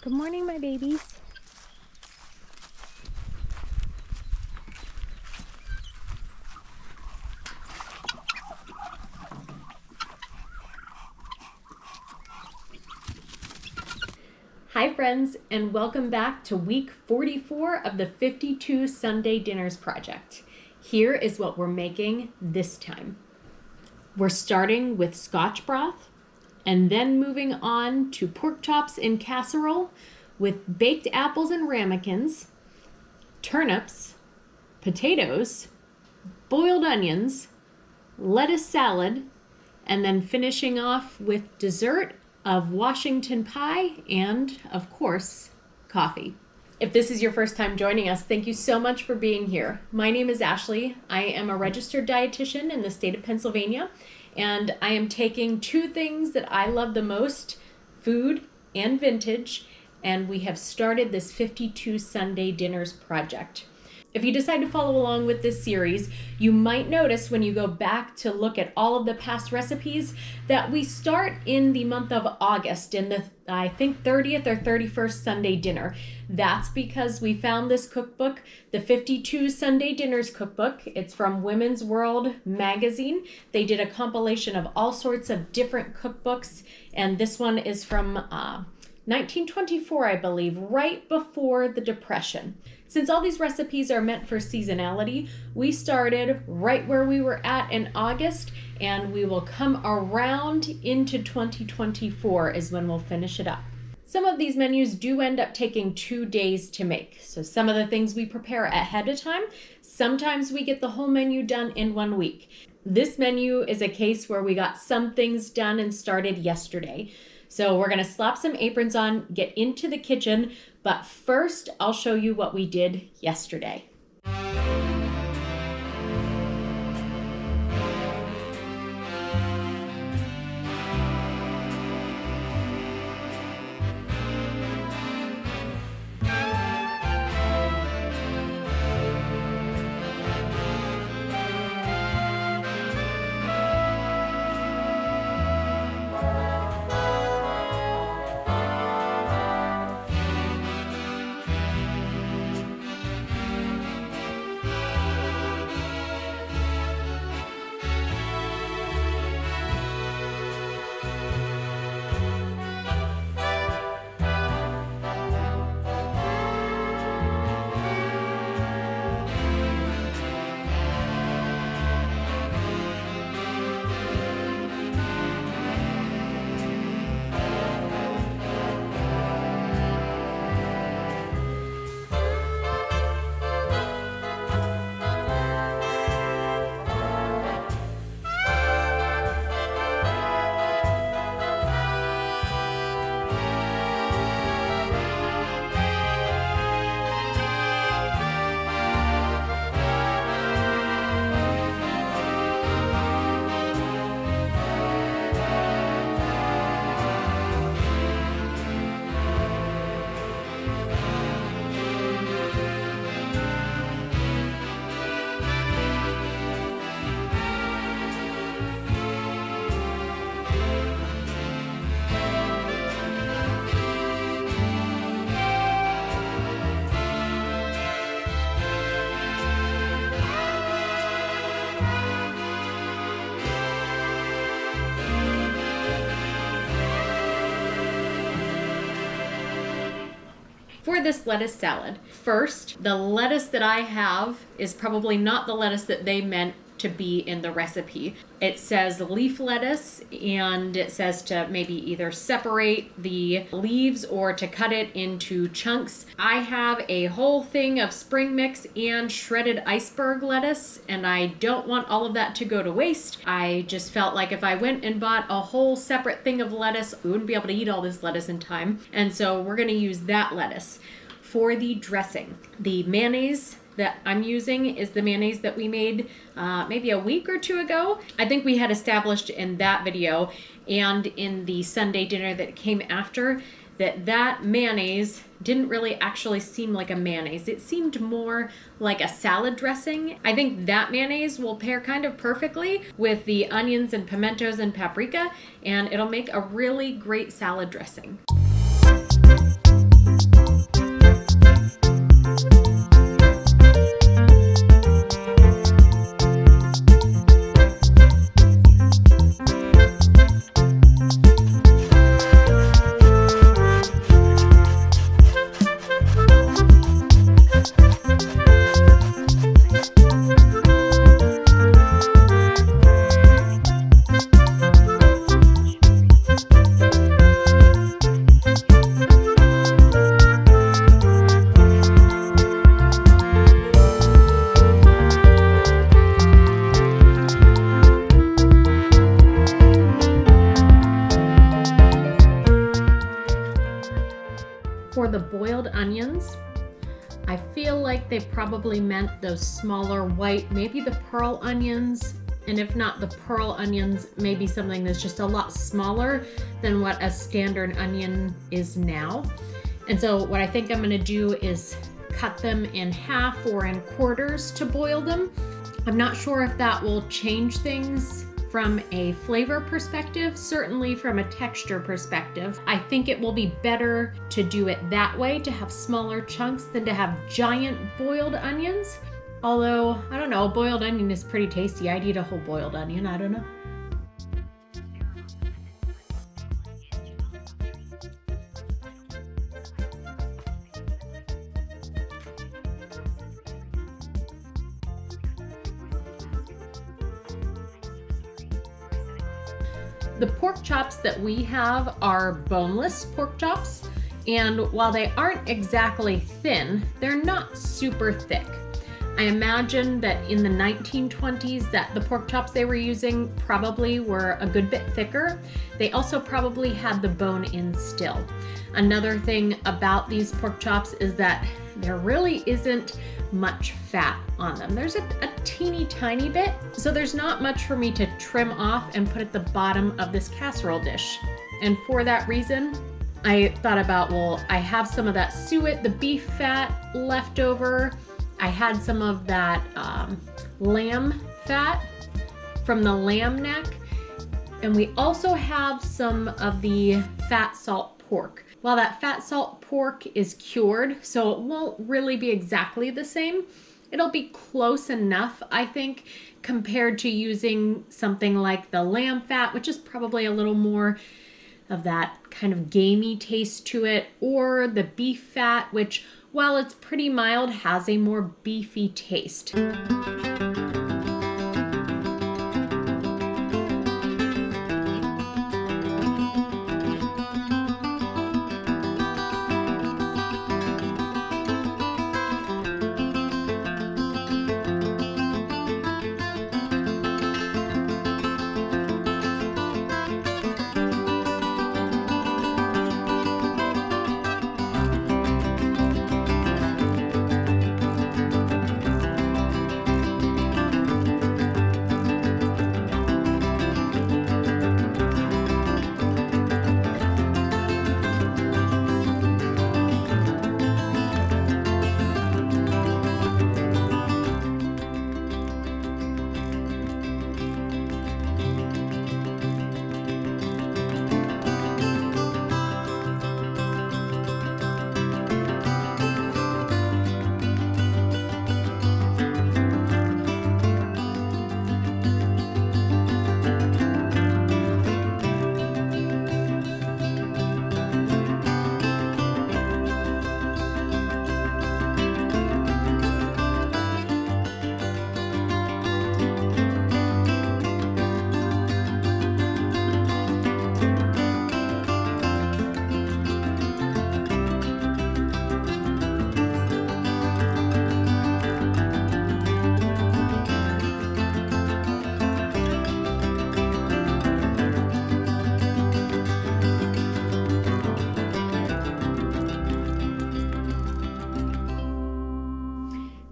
Good morning, my babies. Hi friends, and welcome back to week 44 of the 52 Sunday Dinners project. Here is what we're making this time. We're starting with Scotch broth and then moving on to pork chops in casserole with baked apples and ramekins, turnips, potatoes, boiled onions, lettuce salad, and then finishing off with dessert of Washington pie and, of course, coffee. If this is your first time joining us, thank you so much for being here. My name is Ashley. I am a registered dietitian in the state of Pennsylvania, and I am taking two things that I love the most, food and vintage, and we have started this 52 Sunday Dinners project. If you decide to follow along with this series, you might notice when you go back to look at all of the past recipes that we start in the month of August in the, I think, 30th or 31st Sunday dinner. That's because we found this cookbook, the 52 Sunday Dinners cookbook. It's from Women's World magazine. They did a compilation of all sorts of different cookbooks, and this one is from 1924, I believe, right before the Depression. Since all these recipes are meant for seasonality, we started right where we were at in August, and we will come around into 2024 is when we'll finish it up. Some of these menus do end up taking 2 days to make. So some of the things we prepare ahead of time, sometimes we get the whole menu done in 1 week. This menu is a case where we got some things done and started yesterday. So we're gonna slap some aprons on, get into the kitchen, but first I'll show you what we did yesterday. For this lettuce salad, first, the lettuce that I have is probably not the lettuce that they meant to be in the recipe. It says leaf lettuce, and it says to maybe either separate the leaves or to cut it into chunks. I have a whole thing of spring mix and shredded iceberg lettuce, and I don't want all of that to go to waste. I just felt like if I went and bought a whole separate thing of lettuce, we wouldn't be able to eat all this lettuce in time. And so we're gonna use that lettuce. For the dressing, the mayonnaise that I'm using is the mayonnaise that we made maybe a week or two ago. I think we had established in that video and in the Sunday dinner that came after that mayonnaise didn't really actually seem like a mayonnaise. It seemed more like a salad dressing. I think that mayonnaise will pair kind of perfectly with the onions and pimentos and paprika, and it'll make a really great salad dressing. For the boiled onions, I feel like they probably meant those smaller white, maybe the pearl onions, and if not the pearl onions, maybe something that's just a lot smaller than what a standard onion is now. And so what I think I'm gonna do is cut them in half or in quarters to boil them. I'm not sure if that will change things from a flavor perspective, certainly from a texture perspective. I think it will be better to do it that way, to have smaller chunks than to have giant boiled onions. Although, I don't know, a boiled onion is pretty tasty. I'd eat a whole boiled onion, I don't know. The pork chops that we have are boneless pork chops, and while they aren't exactly thin, they're not super thick. I imagine that in the 1920s that the pork chops they were using probably were a good bit thicker. They also probably had the bone in still. Another thing about these pork chops is that there really isn't much fat on them. There's a teeny tiny bit, so there's not much for me to trim off and put at the bottom of this casserole dish. And for that reason, I thought about, well, I have some of that suet, the beef fat left over. I had some of that lamb fat from the lamb neck, and we also have some of the fat salt pork. While that fat salt pork is cured, so it won't really be exactly the same, it'll be close enough, I think, compared to using something like the lamb fat, which is probably a little more of that kind of gamey taste to it, or the beef fat, which, while it's pretty mild, has a more beefy taste.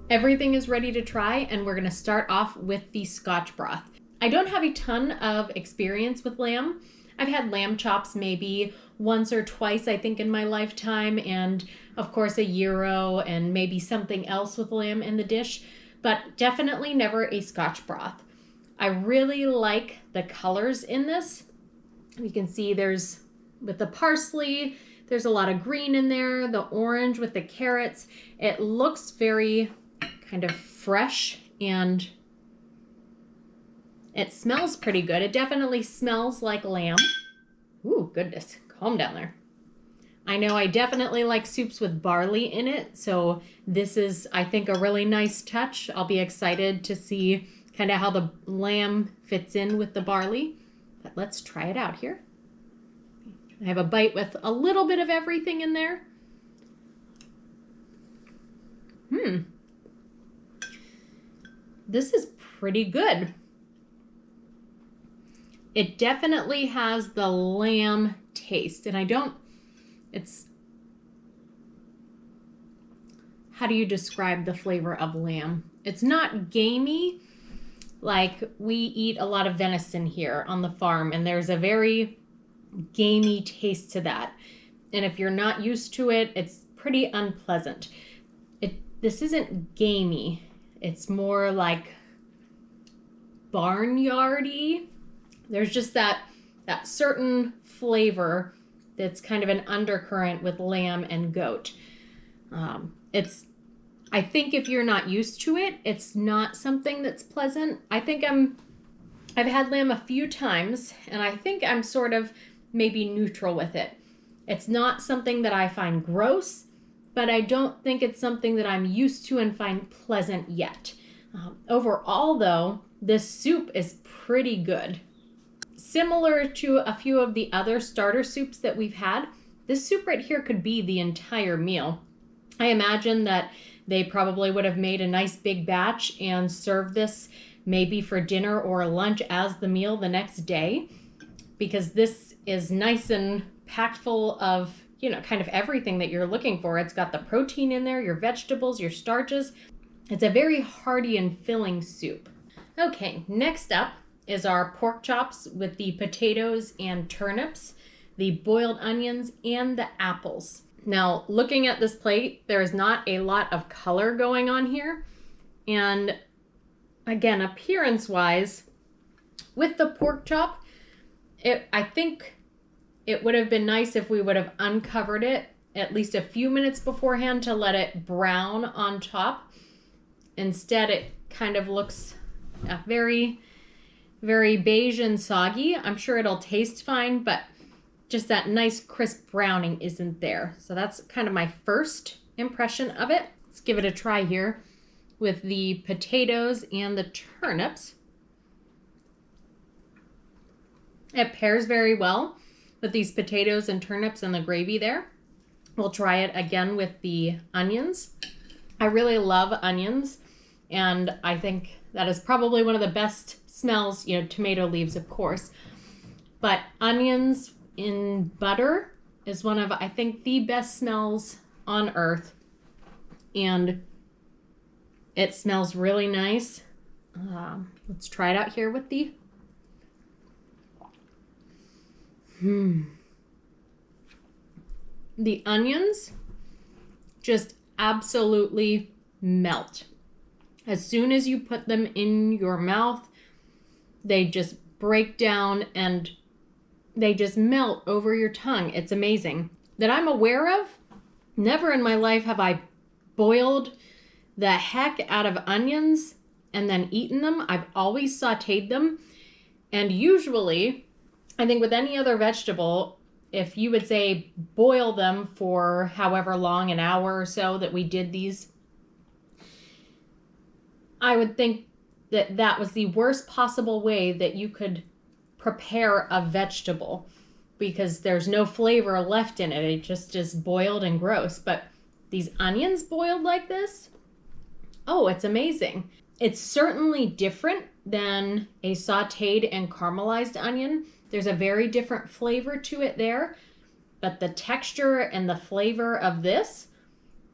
Everything is ready to try, and we're going to start off with the Scotch broth. I don't have a ton of experience with lamb. I've had lamb chops maybe once or twice, I think, in my lifetime, and of course a gyro and maybe something else with lamb in the dish, but definitely never a Scotch broth. I really like the colors in this. You can see there's, with the parsley, There's a lot of green in there, the orange with the carrots. It looks very kind of fresh and it smells pretty good. It definitely smells like lamb. Ooh, goodness, calm down there. I know I definitely like soups with barley in it, so this is, I think, a really nice touch. I'll be excited to see kind of how the lamb fits in with the barley. But let's try it out here. I have a bite with a little bit of everything in there. This is pretty good. It definitely has the lamb taste, and how do you describe the flavor of lamb? It's not gamey. Like, we eat a lot of venison here on the farm, and there's a very gamey taste to that. And if you're not used to it, it's pretty unpleasant. This isn't gamey. It's more like barnyardy. There's just that certain flavor that's kind of an undercurrent with lamb and goat. I think if you're not used to it, it's not something that's pleasant. I've had lamb a few times, and I think I'm sort of maybe neutral with it. It's not something that I find gross, but I don't think it's something that I'm used to and find pleasant yet. Overall, though, this soup is pretty good. Similar to a few of the other starter soups that we've had, this soup right here could be the entire meal. I imagine that they probably would have made a nice big batch and served this maybe for dinner or lunch as the meal the next day, because this is nice and packed full of, kind of everything that you're looking for. It's got the protein in there, your vegetables, your starches. It's a very hearty and filling soup. Okay, next up is our pork chops with the potatoes and turnips, the boiled onions, and the apples. Now, looking at this plate, there is not a lot of color going on here. And again, appearance-wise, with the pork chop, I think it would have been nice if we would have uncovered it at least a few minutes beforehand to let it brown on top. Instead, it kind of looks very, very beige and soggy. I'm sure it'll taste fine, but just that nice crisp browning isn't there. So that's kind of my first impression of it. Let's give it a try here with the potatoes and the turnips. It pairs very well with these potatoes and turnips and the gravy there. We'll try it again with the onions. I really love onions, and I think that is probably one of the best smells, tomato leaves, of course. But onions in butter is one of, I think, the best smells on earth. And it smells really nice. Let's try it out here with the... The onions just absolutely melt. As soon as you put them in your mouth, they just break down and they just melt over your tongue. It's amazing. That I'm aware of, never in my life have I boiled the heck out of onions and then eaten them. I've always sauteed them. And usually, I think with any other vegetable, if you would say boil them for however long, an hour or so that we did these, I would think that that was the worst possible way that you could prepare a vegetable, because there's no flavor left in it. It just is boiled and gross. But these onions boiled like this, oh, it's amazing. It's certainly different than a sauteed and caramelized onion. There's a very different flavor to it there, but the texture and the flavor of this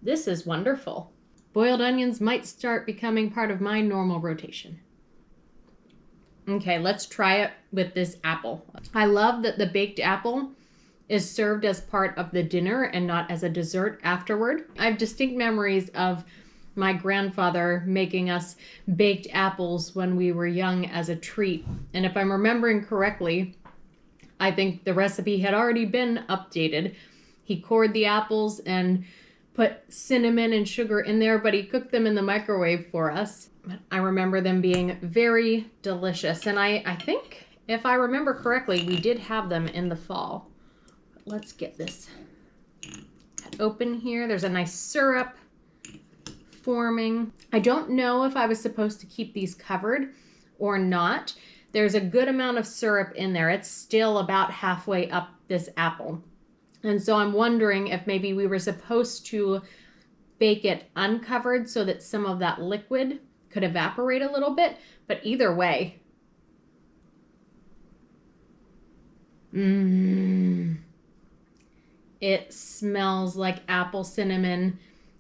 is wonderful. Boiled onions might start becoming part of my normal rotation. Okay, let's try it with this apple. I love that the baked apple is served as part of the dinner and not as a dessert afterward. I have distinct memories of my grandfather making us baked apples when we were young as a treat. And if I'm remembering correctly, I think the recipe had already been updated. He cored the apples and put cinnamon and sugar in there, but he cooked them in the microwave for us. I remember them being very delicious. And I think, if I remember correctly, we did have them in the fall. Let's get this open here. There's a nice syrup forming. I don't know if I was supposed to keep these covered or not. There's a good amount of syrup in there. It's still about halfway up this apple. And so I'm wondering if maybe we were supposed to bake it uncovered so that some of that liquid could evaporate a little bit. But either way, it smells like apple cinnamon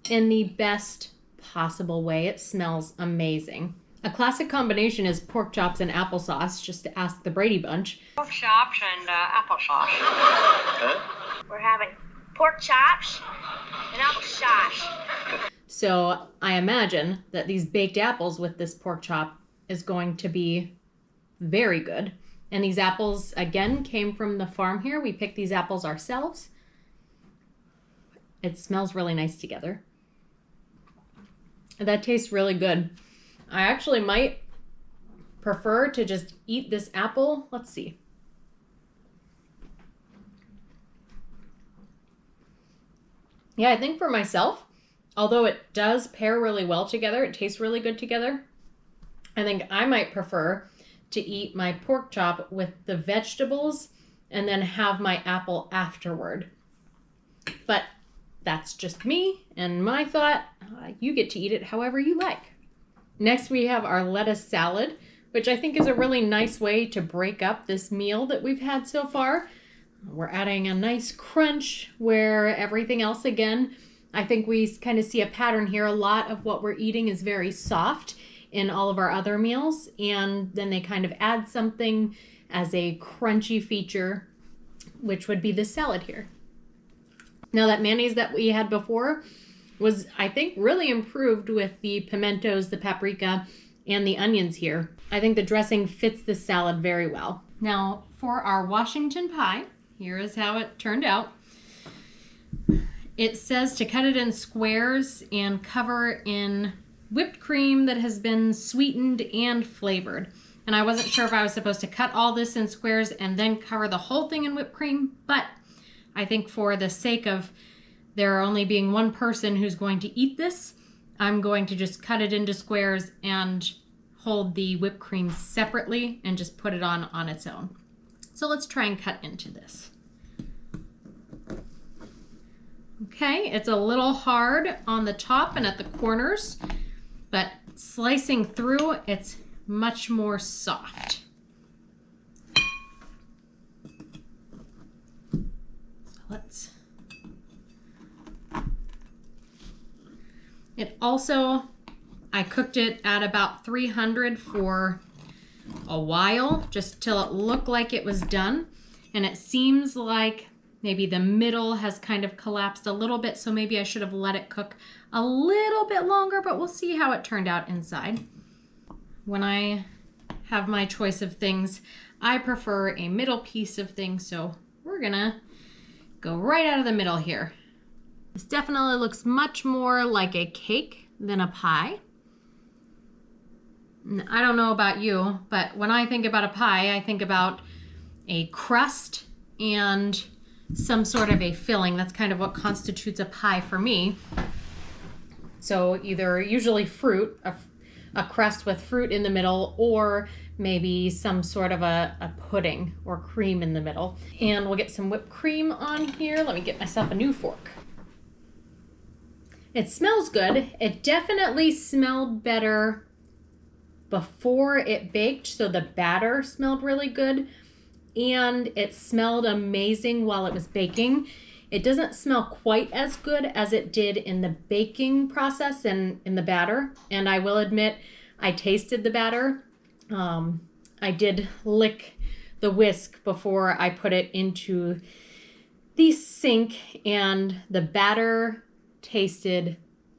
in the best possible way. It smells amazing. A classic combination is pork chops and applesauce, just to ask the Brady Bunch. Pork chops and applesauce. Huh? We're having pork chops and applesauce. So I imagine that these baked apples with this pork chop is going to be very good. And these apples, again, came from the farm here. We picked these apples ourselves. It smells really nice together. That tastes really good. I actually might prefer to just eat this apple. Let's see. Yeah, I think for myself, although it does pair really well together, it tastes really good together, I think I might prefer to eat my pork chop with the vegetables and then have my apple afterward. But that's just me and my thought. You get to eat it however you like. Next, we have our lettuce salad, which I think is a really nice way to break up this meal that we've had so far. We're adding a nice crunch where everything else, again, I think we kind of see a pattern here. A lot of what we're eating is very soft in all of our other meals, and then they kind of add something as a crunchy feature, which would be the salad here. Now, that mayonnaise that we had before was, I think, really improved with the pimentos, the paprika, and the onions here. I think the dressing fits the salad very well. Now, for our Washington pie, here is how it turned out. It says to cut it in squares and cover in whipped cream that has been sweetened and flavored. And I wasn't sure if I was supposed to cut all this in squares and then cover the whole thing in whipped cream, but I think for the sake of there only being one person who's going to eat this, I'm going to just cut it into squares and hold the whipped cream separately and just put it on its own. So let's try and cut into this. Okay, it's a little hard on the top and at the corners, but slicing through, it's much more soft. So let's... It also, I cooked it at about 300 for a while, just till it looked like it was done. And it seems like maybe the middle has kind of collapsed a little bit, so maybe I should have let it cook a little bit longer, but we'll see how it turned out inside. When I have my choice of things, I prefer a middle piece of things, so we're gonna go right out of the middle here. This definitely looks much more like a cake than a pie. I don't know about you, but when I think about a pie, I think about a crust and some sort of a filling. That's kind of what constitutes a pie for me. So either usually fruit, a crust with fruit in the middle, or maybe some sort of a pudding or cream in the middle. And we'll get some whipped cream on here. Let me get myself a new fork. It smells good. It definitely smelled better before it baked, so the batter smelled really good, and it smelled amazing while it was baking. It doesn't smell quite as good as it did in the baking process and in the batter, and I will admit I tasted the batter. I did lick the whisk before I put it into the sink, and the batter tasted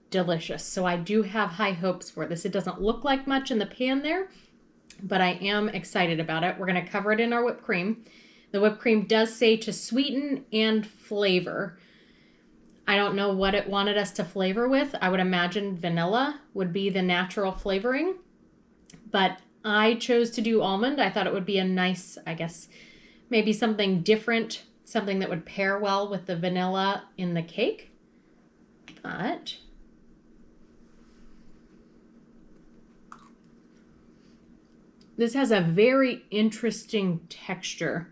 delicious. So I do have high hopes for this. It doesn't look like much in the pan there, but I am excited about it. We're going to cover it in our whipped cream. The whipped cream does say to sweeten and flavor. I don't know what it wanted us to flavor with. I would imagine vanilla would be the natural flavoring, but I chose to do almond. I thought it would be a nice, I guess, maybe something different, something that would pair well with the vanilla in the cake. But this has a very interesting texture.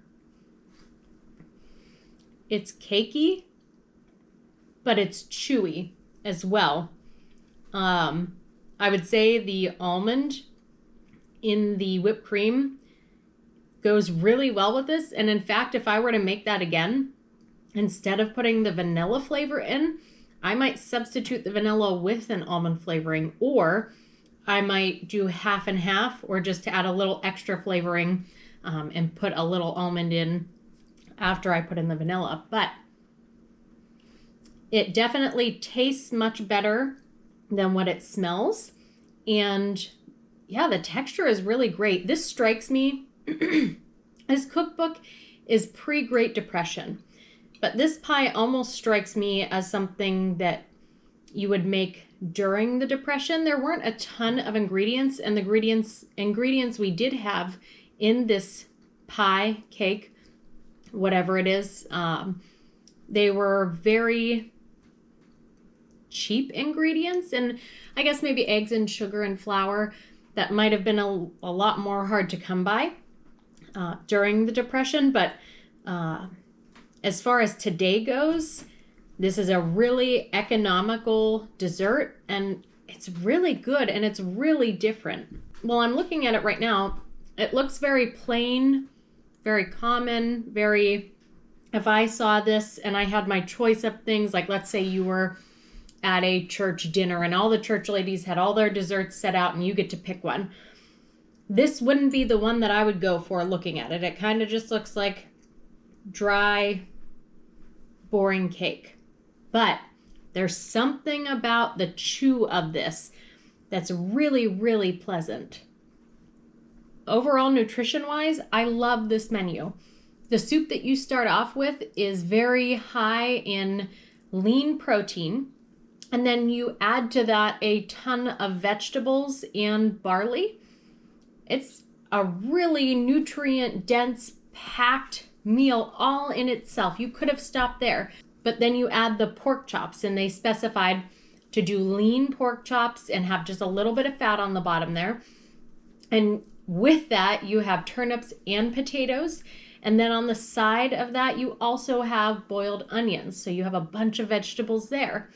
It's cakey, but it's chewy as well. I would say the almond in the whipped cream goes really well with this. And in fact, if I were to make that again, instead of putting the vanilla flavor in, I might substitute the vanilla with an almond flavoring, or I might do half and half, or just to add a little extra flavoring and put a little almond in after I put in the vanilla. But it definitely tastes much better than what it smells. And yeah, the texture is really great. This strikes me, this cookbook is pre-Great Depression, but this pie almost strikes me as something that you would make during the Depression. There weren't a ton of ingredients, and the ingredients we did have in this pie, cake, whatever it is, they were very cheap ingredients, and I guess maybe eggs and sugar and flour that might have been a lot more hard to come by during the Depression. But as far as today goes, this is a really economical dessert, and it's really good, and it's really different. Well, I'm looking at it right now. It looks very plain, very common, very, if I saw this and I had my choice of things, like let's say you were at a church dinner and all the church ladies had all their desserts set out and you get to pick one. This wouldn't be the one that I would go for looking at it. It kind of just looks like dry, boring cake. But there's something about the chew of this that's really, really pleasant. Overall, nutrition-wise, I love this menu. The soup that you start off with is very high in lean protein, and then you add to that a ton of vegetables and barley. It's a really nutrient-dense, packed meal all in itself. You could have stopped there, but then you add the pork chops, and they specified to do lean pork chops and have just a little bit of fat on the bottom there. And with that, you have turnips and potatoes. And then on the side of that, you also have boiled onions. So you have a bunch of vegetables there.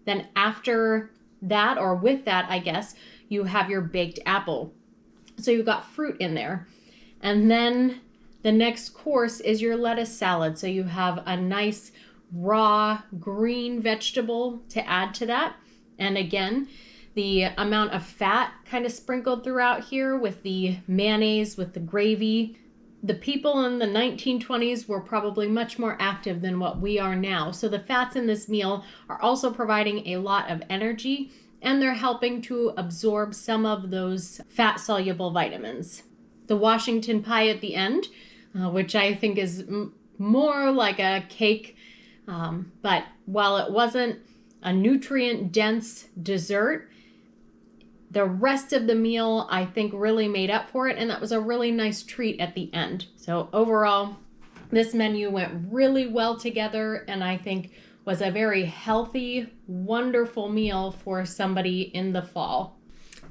Then after that, or with that, I guess, you have your baked apple. So you've got fruit in there. And then the next course is your lettuce salad. So you have a nice raw green vegetable to add to that. And again, the amount of fat kind of sprinkled throughout here with the mayonnaise, with the gravy. The people in the 1920s were probably much more active than what we are now. So the fats in this meal are also providing a lot of energy, and they're helping to absorb some of those fat-soluble vitamins. The Washington pie at the end, which I think is more like a cake, but while it wasn't a nutrient-dense dessert, the rest of the meal, I think, really made up for it, and that was a really nice treat at the end. So overall, this menu went really well together, and I think was a very healthy, wonderful meal for somebody in the fall.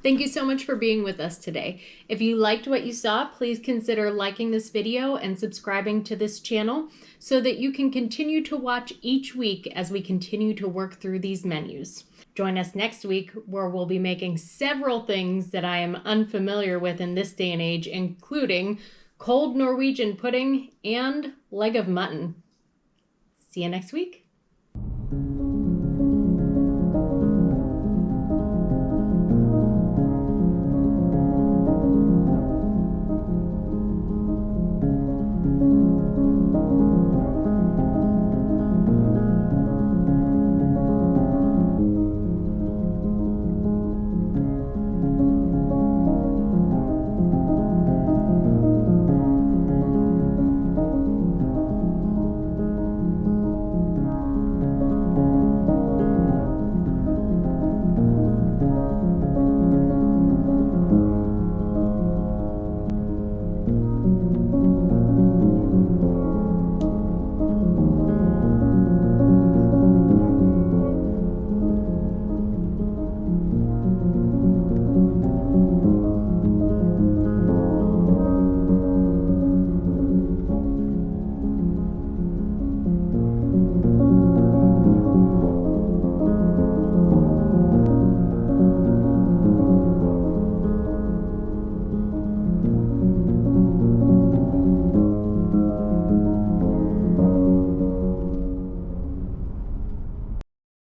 Thank you so much for being with us today. If you liked what you saw, please consider liking this video and subscribing to this channel so that you can continue to watch each week as we continue to work through these menus. Join us next week where we'll be making several things that I am unfamiliar with in this day and age, including cold Norwegian pudding and leg of mutton. See you next week.